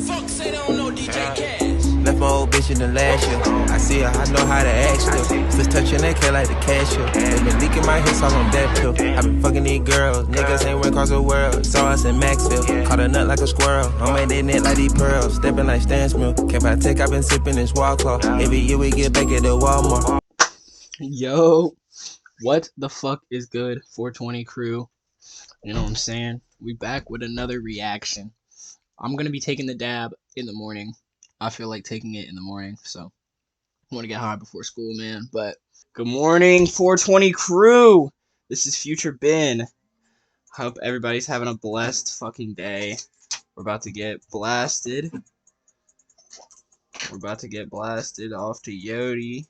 Fuck say they don't know DJ Cash. Left my old bitch in the last year. I see her, I know how to act still. Just touching that cat like the cashier. They been leaking my hits all on that pill. I been fucking these girls. Niggas ain't went across the world. Saw us in Maxville. Caught a nut like a squirrel. On my day net like these pearls. Stepping like Stan Smith. Kept I take, I been sipping this wall cloth. Every year we get back at the Walmart. Yo, what the fuck is good, 420 crew? You know what I'm saying? We back with another reaction. I'm gonna be taking the dab in the morning. I feel like taking it in the morning, so I want to get high before school, man. But good morning, 420 crew. This is Future Ben. Hope everybody's having a blessed fucking day. We're about to get blasted. We're about to get blasted off to Yodi.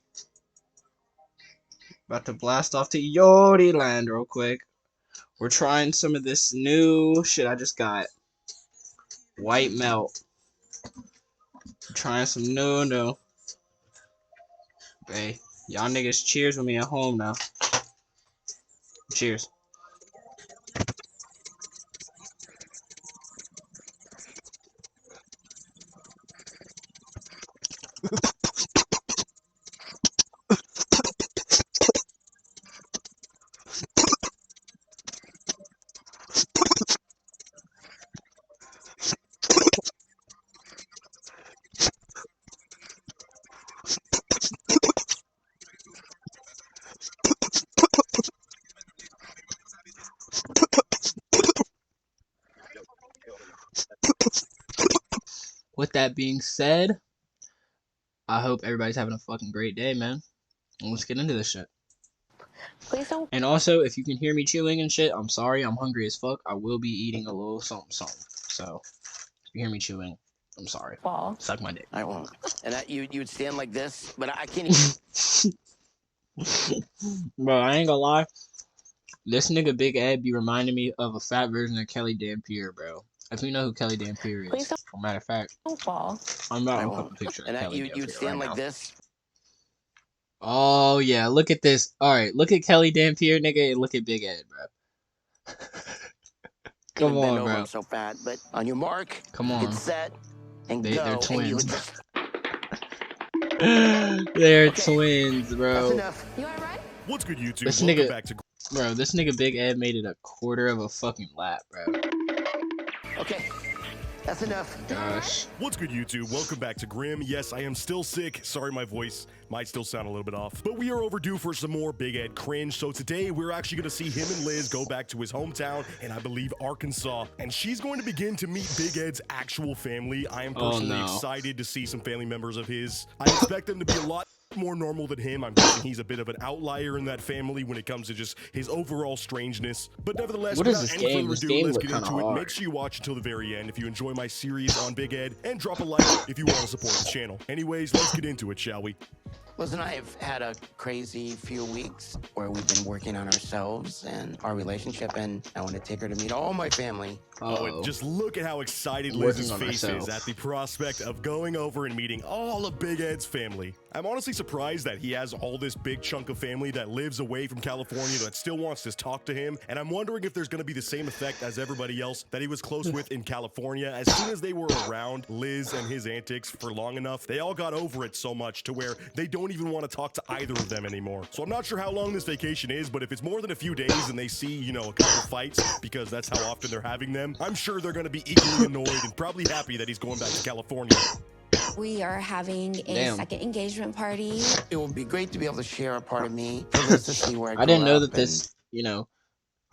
About to blast off to Yodi land real quick. We're trying some of this new shit I just got. White melt. We're trying some new. Hey, y'all niggas cheers with me at home now. Cheers. With that being said, I hope everybody's having a fucking great day, man. And let's get into this shit. Please don't. And also, if you can hear me chewing and shit, I'm sorry. I'm hungry as fuck. I will be eating a little something. So, if you hear me chewing, I'm sorry. Fall. Suck my dick. I won't. And that you would stand like this, but I can't even. Bro, I ain't gonna lie. This nigga Big Ed be reminding me of a fat version of Kelly Dampier, bro. If you know who Kelly Dampier Please is, don't. for matter of fact, Don't fall. I'm about I to put won't. a picture of And that Kelly you Dampier would stand right like now. this. Oh yeah, look at this. All right, look at Kelly Dampier, nigga, and look at Big Ed, bro. Come Even bend on, over, bro. I'm so fat. But on your mark, Come on. get set, and They're go. And you twins. would just. They're Okay. twins, That's bro. enough. You alright, right? What's good, YouTube? This Welcome nigga- back to. Bro, this nigga Big Ed made it a quarter of a fucking lap, bro. Okay. That's enough. Gosh. What's good, YouTube? Welcome back to Grim. Yes, I am still sick. Sorry, my voice might still sound a little bit off, but we are overdue for some more Big Ed cringe. So today we're actually going to see him and Liz go back to his hometown in, I believe, Arkansas, and she's going to begin to meet Big Ed's actual family. I am personally excited to see some family members of his. I expect them to be a lot more normal than him. I'm guessing he's a bit of an outlier in that family when it comes to just his overall strangeness. But nevertheless, What is without this any game? further This ado, game let's look get kinda into it. hard. Make sure you watch until the very end if you enjoy my series on Big Ed, and drop a like if you want to support the channel. Anyways, let's get into it, shall we? Liz and I have had a crazy few weeks where we've been working on ourselves and our relationship, and I want to take her to meet all my family. Oh, and just look at how excited Working Liz's on face herself. is at the prospect of going over and meeting all of Big Ed's family. I'm honestly surprised that he has all this big chunk of family that lives away from California that still wants to talk to him, and I'm wondering if there's going to be the same effect as everybody else that he was close with in California. As soon as they were around Liz and his antics for long enough, they all got over it so much to where they don't even want to talk to either of them anymore. So I'm not sure how long this vacation is, but if it's more than a few days and they see, you know, a couple fights, because that's how often they're having them, I'm sure they're going to be equally annoyed and probably happy that he's going back to California. We are having a Damn. second engagement party. It would be great to be able to share a part of me for Liz to see where I I didn't grew know up that this, you know,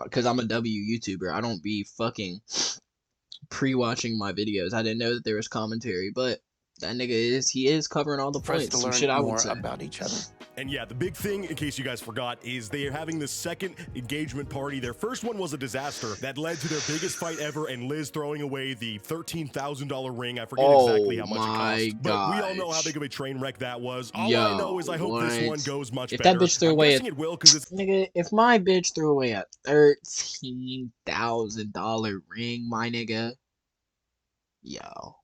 because I'm a W YouTuber, I don't be fucking pre-watching my videos. I didn't know that there was commentary, but that nigga he is covering all the for us points. to Some learn shit I more would say. about each other. And yeah, the big thing, in case you guys forgot, is they are having the second engagement party. Their first one was a disaster that led to their biggest fight ever, and Liz throwing away the $13,000 ring. I forget exactly how much it cost, but we all know how big of a train wreck that was. All I know is I hope this one goes much If better. that bitch threw I'm away guessing it will, because it's Nigga, if my bitch threw away a $13,000 ring, my nigga, yo,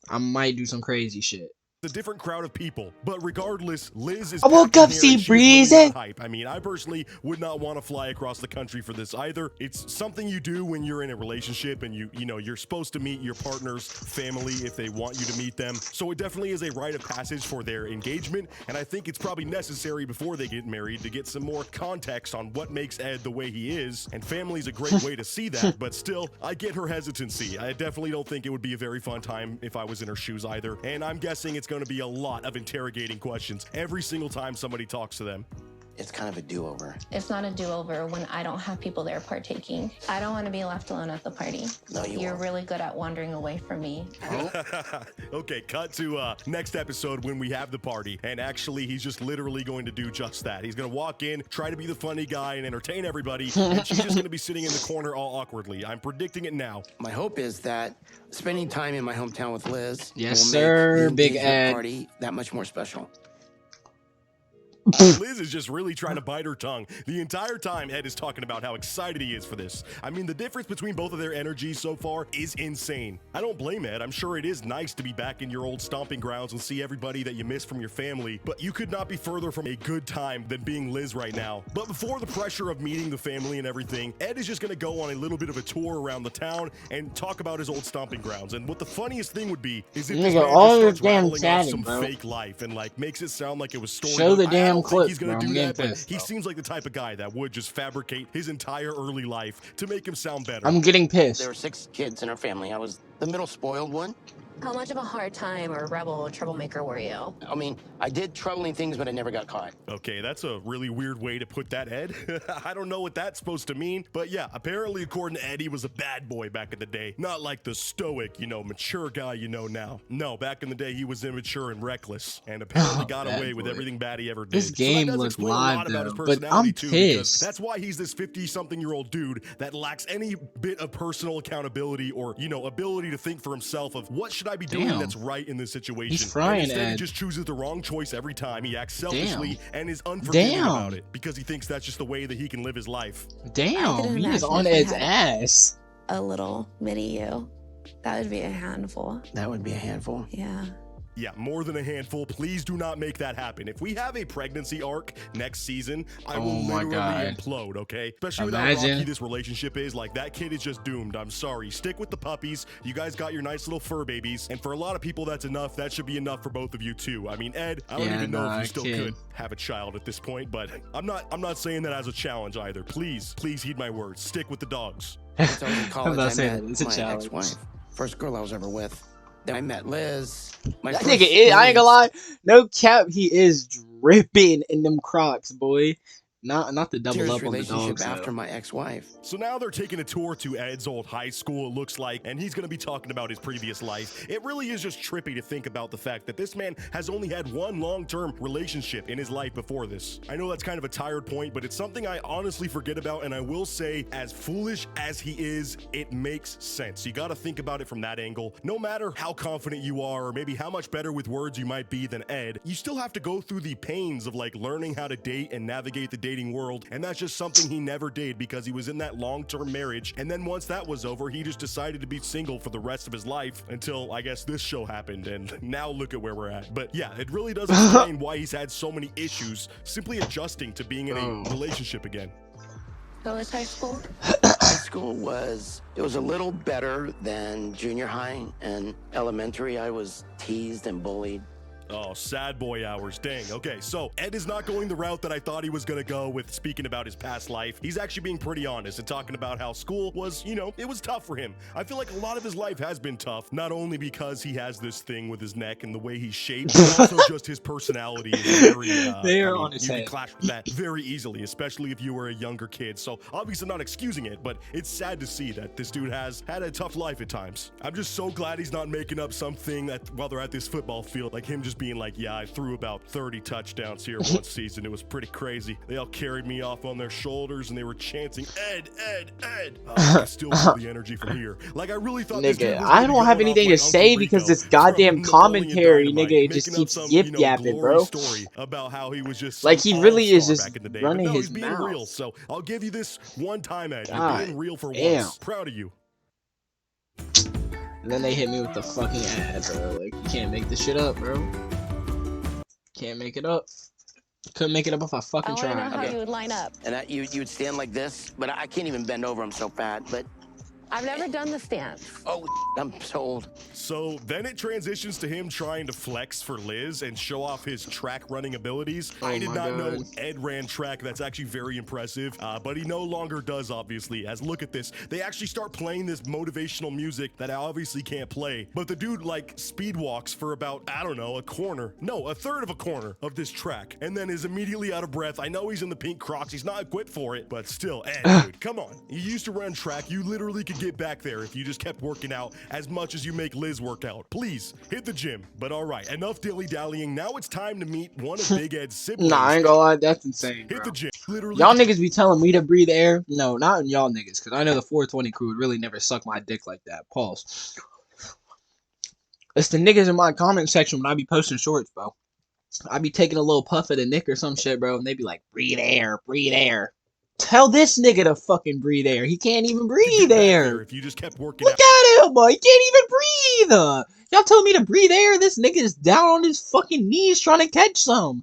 I might do some crazy shit. a different crowd of people. But regardless, Liz is I woke back in up, here see and she's Breezy. really not hype. I mean, I personally would not want to fly across the country for this either. It's something you do when you're in a relationship and you know you're supposed to meet your partner's family if they want you to meet them. So it definitely is a rite of passage for their engagement, and I think it's probably necessary before they get married to get some more context on what makes Ed the way he is, and family's a great way to see that. But still, I get her hesitancy. I definitely don't think it would be a very fun time if I was in her shoes either, and I'm guessing it's going to be a lot of interrogating questions every single time somebody talks to them. It's kind of a do-over. It's not a do-over when I don't have people there partaking. I don't want to be left alone at the party. No, You're won't. really good at wandering away from me. Okay, cut to next episode when we have the party, and actually he's just literally going to do just that. He's going to walk in, try to be the funny guy and entertain everybody, and she's just going to be sitting in the corner all awkwardly. I'm predicting it now. My hope is that spending time in my hometown with Liz Yes, will sir, make the Big engagement Ed. party that much more special. Liz is just really trying to bite her tongue. The entire time, Ed is talking about how excited he is for this. I mean, the difference between both of their energies so far is insane. I don't blame Ed. I'm sure it is nice to be back in your old stomping grounds and see everybody that you miss from your family, but you could not be further from a good time than being Liz right now. But before the pressure of meeting the family and everything, Ed is just going to go on a little bit of a tour around the town and talk about his old stomping grounds. And what the funniest thing would be is if this Nigga, man all just starts your damn rattling off chatting, some bro. fake life and like makes it sound like it was story. Show the I damn don't think clip, he's gonna bro. do I'm that, getting but pissed, he bro. seems like the type of guy that would just fabricate his entire early life to make him sound better. I'm getting pissed. There were 6 kids in our family. I was the middle spoiled one. How much of a hard time or rebel or troublemaker were you? I mean, I did troubling things, but I never got caught. Okay, that's a really weird way to put that, Ed. I don't know what that's supposed to mean, but yeah, apparently according to Ed, he was a bad boy back in the day. Not like the stoic, mature guy you know now. No, back in the day, he was immature and reckless, and apparently got bad away with boy. everything bad he ever did. This game that does looks explain a live, lot about his though, but personality, I'm too, because pissed. that's why he's this 50-something-year-old dude that lacks any bit of personal accountability or, ability to think for himself of what should I be doing Damn. that's right in this situation. He's frying, and instead, he Ed. just chooses the wrong choice every time. He acts selfishly and is unforgiving Damn. about it because he thinks that's just the way that he can live his life. Damn, couldn't he is imagine on if we Ed's had- ass. A little mini you. That would be a handful. That would be a handful. Yeah. Yeah, more than a handful. Please do not make that happen. If we have a pregnancy arc next season, I will Oh my literally God. implode, okay? Especially with how Imagine. rocky this relationship is. Like, that kid is just doomed. I'm sorry. Stick with the puppies. You guys got your nice little fur babies. And for a lot of people, that's enough. That should be enough for both of you, too. I mean, Ed, I don't Yeah, even know nah, if you still kid. could have a child at this point, but I'm not saying that as a challenge either. Please heed my words. Stick with the dogs. That's how in college not I saying met that. It's a my challenge. ex-wife. First girl I was ever with. Then I met Liz. My That first nigga, I ain't gonna feelings- lie. No cap, he is dripping in them Crocs, boy. Not to double serious up on the relationship dogs. after though. my ex-wife. So now they're taking a tour to Ed's old high school, it looks like, and he's going to be talking about his previous life. It really is just trippy to think about the fact that this man has only had one long-term relationship in his life before this. I know that's kind of a tired point, but it's something I honestly forget about, and I will say, as foolish as he is, it makes sense. You got to think about it from that angle. No matter how confident you are, or maybe how much better with words you might be than Ed, you still have to go through the pains of like learning how to date and navigate the dating world, and that's just something he never did because he was in that long-term marriage, and then once that was over, he just decided to be single for the rest of his life until, I guess, this show happened, and now look at where we're at. But yeah, it really does explain why he's had so many issues simply adjusting to being in a relationship again. So is high school? High school was a little better than junior high, and elementary I was teased and bullied. Oh, sad boy hours. Dang. Okay, so Ed is not going the route that I thought he was going to go with speaking about his past life. He's actually being pretty honest and talking about how school was, it was tough for him. I feel like a lot of his life has been tough, not only because he has this thing with his neck and the way he's shaped, but also just his personality is very, They are on his you can head. clash with that very easily, especially if you were a younger kid. So obviously not excusing it, but it's sad to see that this dude has had a tough life at times. I'm just so glad he's not making up something that while they're at this football field, like him just being like, yeah, I threw about 30 touchdowns here one season. It was pretty crazy. They all carried me off on their shoulders and they were chanting, Ed, Ed, Ed. I can still feel the energy from here. Like, I really thought this dude Nigga, was I gonna don't be have going anything off to like say Uncle because Rico this goddamn from Napoleon commentary, Dynamite, nigga, it just making up keeps some, yip-yapping, glory bro. story about how he was just Like, some he really is all-star just back in the day. running But no, his he's being mouth. real. So I'll give you this one time, Ed. You're God being real for damn. once. Proud of you. And then they hit me with the fucking ad, bro. Like, you can't make this shit up, bro. Can't make it up. Couldn't make it up if I fucking I want to tried. know how you would line up. And you would stand like this, but I can't even bend over. I'm so fat. But I've never done the stance. oh, I'm so old. So then it transitions to him trying to flex for Liz and show off his track running abilities. I did not know Ed ran track. That's actually very impressive, but he no longer does, obviously, as look at this. They actually start playing this motivational music that I obviously can't play, but the dude like speed walks for about, I don't know, a third of a corner of this track, and then is immediately out of breath. I know he's in the pink Crocs. He's not equipped for it, but still, Ed, dude, come on. You used to run track. You literally could get back there if you just kept working out as much as you make Liz work out. Please hit the gym. But all right, enough dilly-dallying. Now it's time to meet one of Big Ed's siblings. Nah, I ain't gonna lie, that's insane, bro. Hit the gym. Literally. Y'all niggas be telling me to breathe air. No, not y'all niggas, because I know the 420 crew would really never suck my dick like that. Pause. It's the niggas in my comment section when I be posting shorts, bro. I be taking a little puff of the nick or some shit, bro, and they be like, breathe air, breathe air. Tell this nigga to fucking breathe air. He can't even breathe air. If you just kept working Look at him, boy. He can't even breathe. Y'all telling me to breathe air? This nigga is down on his fucking knees trying to catch some.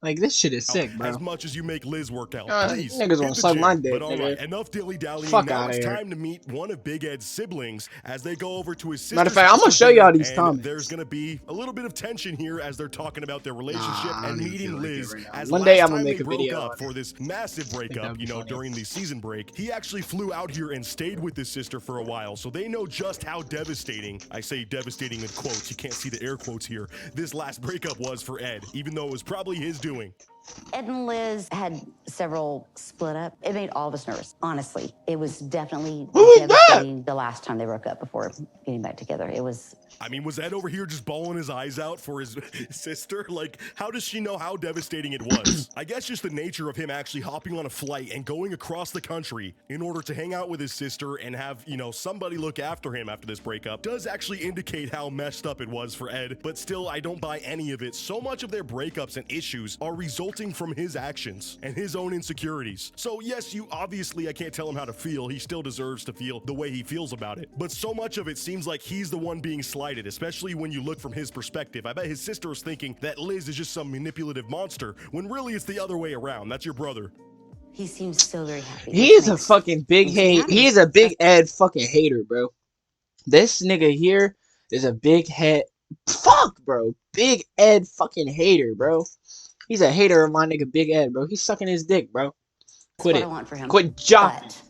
Like, this shit is sick, bro. As much as you make Liz work out, please. Niggas won't suck my dick, But all right, nigga. enough dilly-dallying. Fuck now outta it's here. time to meet one of Big Ed's siblings as they go over to his sister's Matter of fact, I'm gonna house show for y'all dinner, these and comments. There's gonna be a little bit of tension here as they're talking about their relationship Nah, I and don't even meeting feel like it Liz. right now. As One day last I'm gonna time make they a broke video up on for this massive breakup, that'd be funny. during the season break. He actually flew out here and stayed with his sister for a while, so they know just how devastating, I say devastating in quotes, you can't see the air quotes here, this last breakup was for Ed, even though it was probably his doing. Ed and Liz had several split up. It made all of us nervous, honestly. It was definitely devastating the last time they broke up before getting back together. It was... I mean, was Ed over here just bawling his eyes out for his sister? Like, how does she know how devastating it was? I guess just the nature of him actually hopping on a flight and going across the country in order to hang out with his sister and have, you know, somebody look after him after this breakup does actually indicate how messed up it was for Ed, but still, I don't buy any of it. So much of their breakups and issues are resulting from his actions and his own insecurities. So yes, I can't tell him how to feel. He still deserves to feel the way he feels about it. But so much of it seems like he's the one being slighted, especially when you look from his perspective. I bet his sister is thinking that Liz is just some manipulative monster, when really it's the other way around. That's your brother. He seems so very happy. He is a fucking big hate. He is a big Ed fucking hater, bro. This nigga here is a big head. Fuck, bro. Big Ed fucking hater, bro. He's a hater of my nigga Big Ed, bro. He's sucking his dick, bro. Quit That's it. what I want for him. Quit job. But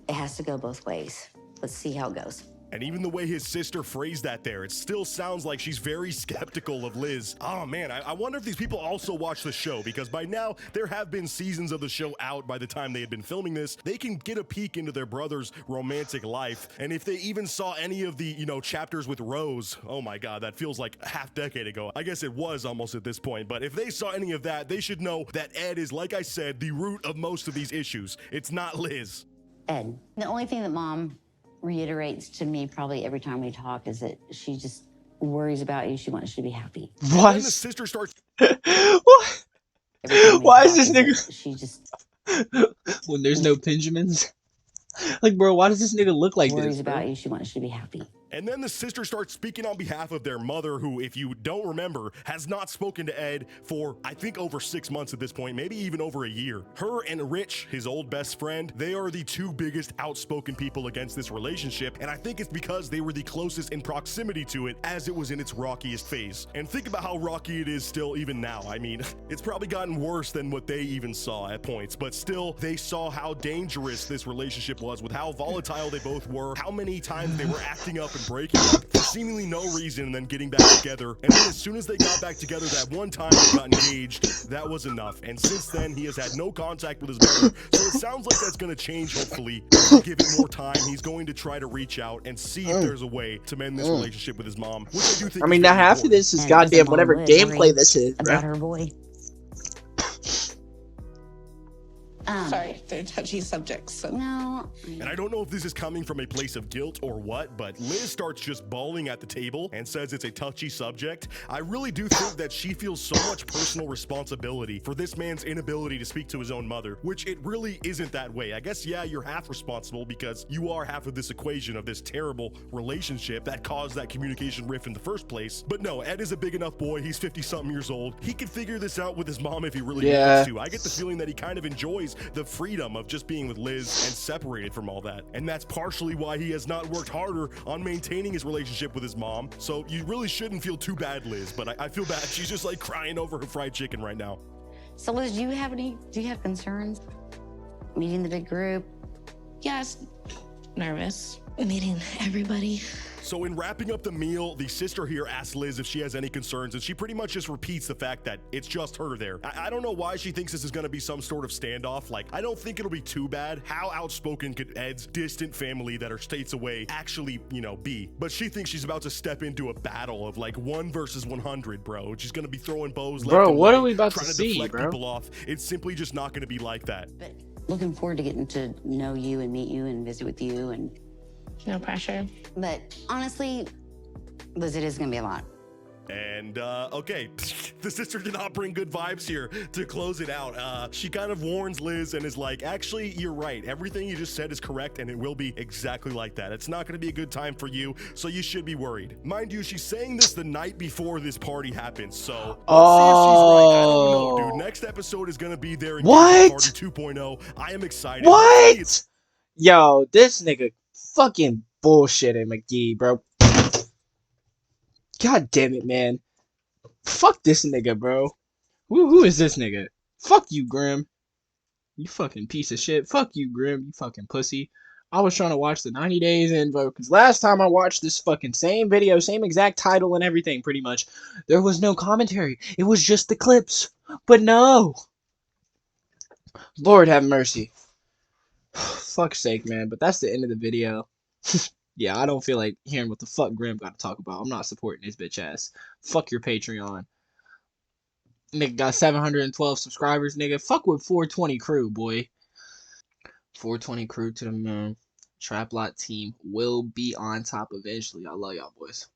it has to go both ways. Let's see how it goes. And even the way his sister phrased that there, it still sounds like she's very skeptical of Liz. Oh man, I wonder if these people also watch the show, because by now there have been seasons of the show out by the time they had been filming this. They can get a peek into their brother's romantic life. And if they even saw any of the, you know, chapters with Rose, oh my God, that feels like a half decade ago. I guess it was almost at this point, but if they saw any of that, they should know that Ed is, like I said, the root of most of these issues. It's not Liz. Ed, the only thing that Mom reiterates to me probably every time we talk is that she just worries about you. She wants you to be happy. What? And then the sister starts. What? Why is this nigga? She just When there's no Benjamins. Like, bro, why does this nigga look like worries this? Bro? about you. She wants you to be happy. And then the sister starts speaking on behalf of their mother, who, if you don't remember, has not spoken to Ed for, I think, over 6 months at this point, maybe even over a year. Her and Rich, his old best friend, they are the two biggest outspoken people against this relationship, and I think it's because they were the closest in proximity to it as it was in its rockiest phase. And think about how rocky it is still even now. I mean, it's probably gotten worse than what they even saw at points, but still, they saw how dangerous this relationship was, with how volatile they both were, how many times they were acting up and breaking up for seemingly no reason and then getting back together. And then as soon as they got back together that one time they got engaged, that was enough. And since then, he has had no contact with his mother. So it sounds like that's going to change, hopefully. Give it more time. He's going to try to reach out and see if there's a way to mend this relationship with his mom, which I do think I mean, now half of this is goddamn whatever gameplay this is, bro. About her boy. Sorry, they're touchy subjects. So. No. And I don't know if this is coming from a place of guilt or what, but Liz starts just bawling at the table and says it's a touchy subject. I really do think that she feels so much personal responsibility for this man's inability to speak to his own mother, which it really isn't that way. I guess, yeah, you're half responsible because you are half of this equation of this terrible relationship that caused that communication rift in the first place. But no, Ed is a big enough boy. He's 50-something years old. He can figure this out with his mom if he really wants to. I get the feeling that he kind of enjoys the freedom of just being with Liz and separated from all that. And that's partially why he has not worked harder on maintaining his relationship with his mom. So you really shouldn't feel too bad, Liz, but I feel bad. She's just like crying over her fried chicken right now. So Liz, do you have concerns? Meeting the big group? Yes, nervous. Meeting everybody. So in wrapping up the meal, the sister here asks Liz if she has any concerns, and she pretty much just repeats the fact that it's just her there. I don't know why she thinks this is gonna be some sort of standoff. Like, I don't think it'll be too bad. How outspoken could Ed's distant family that are states away actually, be? But she thinks she's about to step into a battle of like 1 versus 100, bro. She's gonna be throwing bows left and what right, are we about to trying see, deflect bro? people off. It's simply just not gonna be like that. But looking forward to getting to know you and meet you and visit with you and. No pressure. But honestly, Liz, it is gonna be a lot. And, okay, the sister did not bring good vibes here to close it out. She kind of warns Liz and is like, actually, you're right. Everything you just said is correct, and it will be exactly like that. It's not going to be a good time for you, so you should be worried. Mind you, she's saying this the night before this party happens, so let's see if she's right. I don't know, dude. Next episode is going to be their engagement party 2.0. I am excited. What? Yo, this nigga fucking bullshitting McGee, bro. God damn it, man. Fuck this nigga, bro. Who is this nigga? Fuck you, Grim. You fucking piece of shit. Fuck you, Grim. You fucking pussy. I was trying to watch the 90 Days in, bro, because last time I watched this fucking same video, same exact title and everything, pretty much, there was no commentary. It was just the clips. But no. Lord have mercy. Fuck's sake, man. But that's the end of the video. Yeah, I don't feel like hearing what the fuck Graham got to talk about. I'm not supporting his bitch ass. Fuck your Patreon. Nigga got 712 subscribers, nigga. Fuck with 420 crew, boy. 420 crew to the moon. Trap Lot team will be on top eventually. I love y'all, boys.